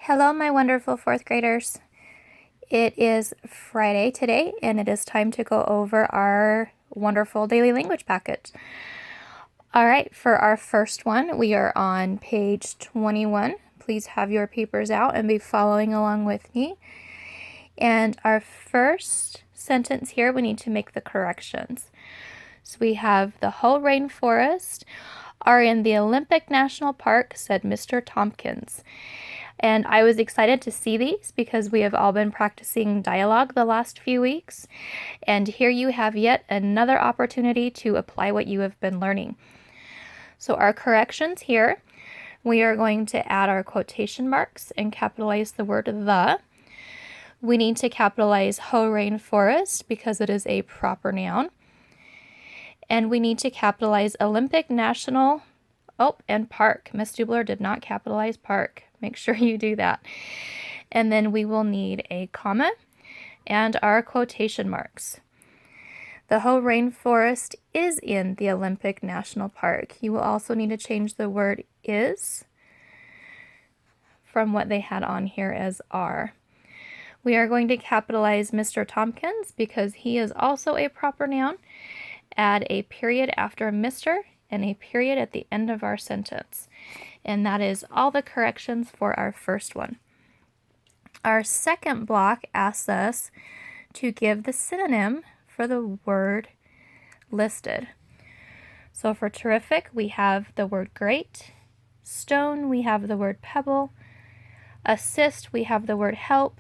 Hello, my wonderful fourth graders. It is Friday today, and it is time to go over our wonderful daily language package. All right, for our first one, we are on page 21. Please have your papers out and be following along with me. And our first sentence here, we need to make the corrections. So we have the whole rainforest are in the Olympic National Park, said Mr. Tompkins. And I was excited to see these because we have all been practicing dialogue the last few weeks. And here you have yet another opportunity to apply what you have been learning. So our corrections here, we are going to add our quotation marks and capitalize the word the. We need to capitalize whole rainforest because it is a proper noun. And we need to capitalize Olympic National, and park. Miss Dubler did not capitalize park. Make sure you do that. And then we will need a comma and our quotation marks. The whole rainforest is in the Olympic National Park. You will also need to change the word is from what they had on here as are. We are going to capitalize Mr. Tompkins because he is also a proper noun. Add a period after Mr. and a period at the end of our sentence. And that is all the corrections for our first one. Our second block asks us to give the synonym for the word listed. So for terrific, we have the word great. Stone, we have the word pebble. Assist, we have the word help.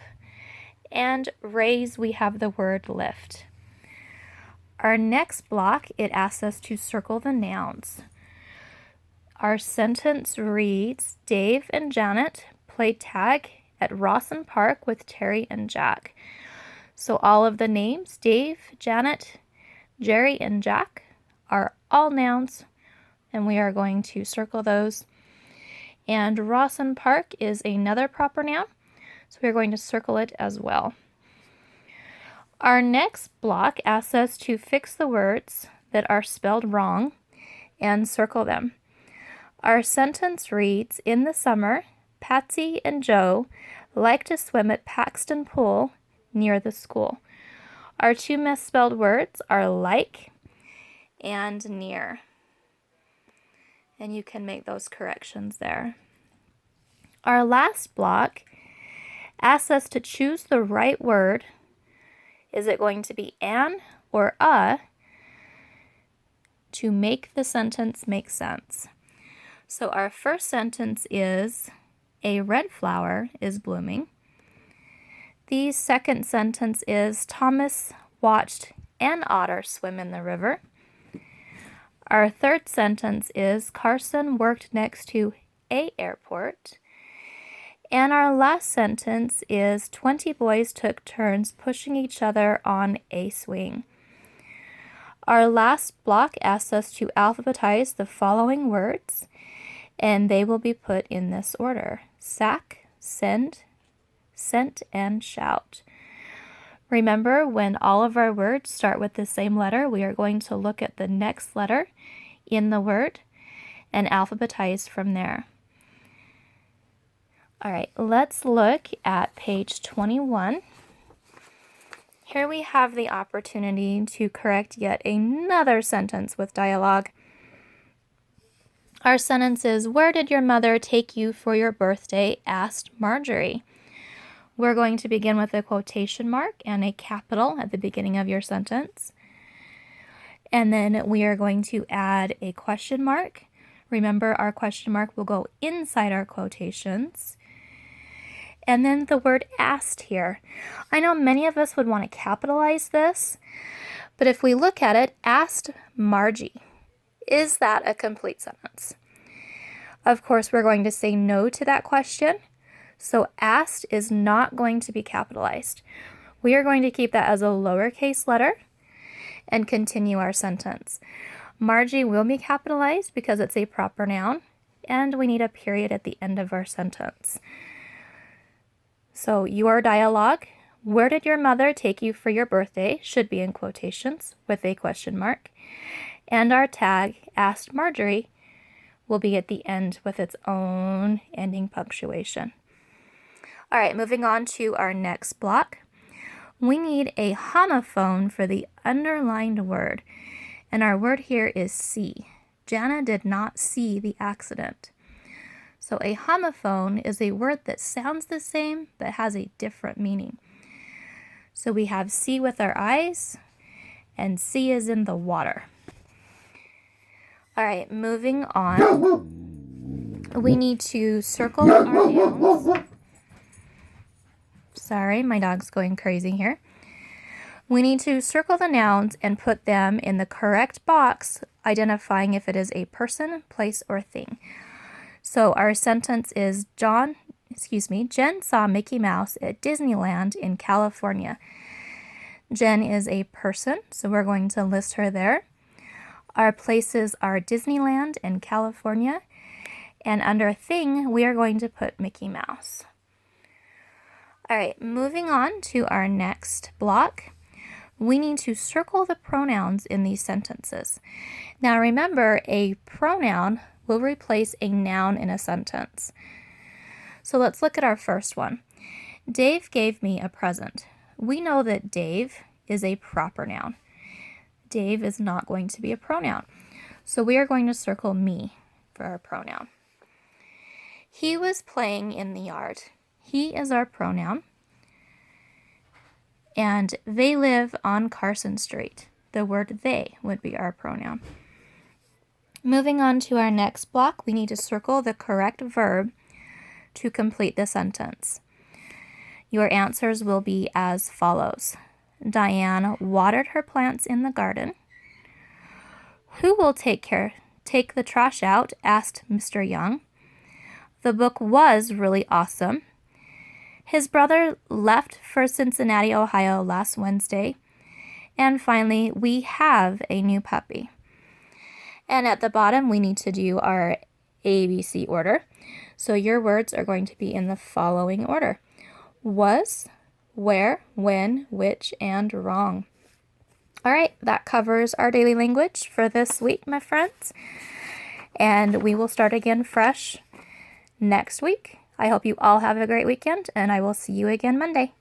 And raise, we have the word lift. Our next block, it asks us to circle the nouns. Our sentence reads, Dave and Janet played tag at Rawson Park with Terry and Jack. So all of the names, Dave, Janet, Jerry, and Jack, are all nouns, and we are going to circle those. And Rawson Park is another proper noun, so we're going to circle it as well. Our next block asks us to fix the words that are spelled wrong and circle them. Our sentence reads, in the summer, Patsy and Joe like to swim at Paxton Pool near the school. Our two misspelled words are like and near. And you can make those corrections there. Our last block asks us to choose the right word. Is it going to be an or a to make the sentence make sense? So our first sentence is, a red flower is blooming. The second sentence is, Thomas watched an otter swim in the river. Our third sentence is, Carson worked next to a airport. And our last sentence is, 20 boys took turns pushing each other on a swing. Our last block asks us to alphabetize the following words, and they will be put in this order: sack, send, sent, and shout. Remember, when all of our words start with the same letter, we are going to look at the next letter in the word and alphabetize from there. All right, let's look at page 21. Here we have the opportunity to correct yet another sentence with dialogue. Our sentence is, where did your mother take you for your birthday? Asked Marjorie. We're going to begin with a quotation mark and a capital at the beginning of your sentence. And then we are going to add a question mark. Remember, our question mark will go inside our quotations. And then the word asked here. I know many of us would want to capitalize this, but if we look at it, asked Margie. Is that a complete sentence? Of course, we're going to say no to that question. So asked is not going to be capitalized. We are going to keep that as a lowercase letter and continue our sentence. Margie will be capitalized because it's a proper noun, and we need a period at the end of our sentence. So your dialogue, where did your mother take you for your birthday, should be in quotations with a question mark. And our tag, asked Marjorie, will be at the end with its own ending punctuation. All right, moving on to our next block. We need a homophone for the underlined word, and our word here is see. Jana did not see the accident. So a homophone is a word that sounds the same but has a different meaning. So we have see with our eyes, and see is in the water. All right, moving on. We need to circle our nouns. Sorry, my dog's going crazy here. We need to circle the nouns and put them in the correct box, identifying if it is a person, place, or thing. So our sentence is Jen saw Mickey Mouse at Disneyland in California. Jen is a person, so we're going to list her there. Our places are Disneyland and California. And under thing, we are going to put Mickey Mouse. All right, moving on to our next block. We need to circle the pronouns in these sentences. Now remember, a pronoun will replace a noun in a sentence. So let's look at our first one. Dave gave me a present. We know that Dave is a proper noun. Dave is not going to be a pronoun. So we are going to circle me for our pronoun. He was playing in the yard. He is our pronoun. And they live on Carson Street. The word they would be our pronoun. Moving on to our next block, we need to circle the correct verb to complete the sentence. Your answers will be as follows. Diane watered her plants in the garden. Who will take the trash out? Asked Mr. Young. The book was really awesome. His brother left for Cincinnati, Ohio last Wednesday. And finally, we have a new puppy. And at the bottom, we need to do our ABC order. So your words are going to be in the following order. Was, where, when, which, and wrong. All right, that covers our daily language for this week, my friends. And we will start again fresh next week. I hope you all have a great weekend, and I will see you again Monday.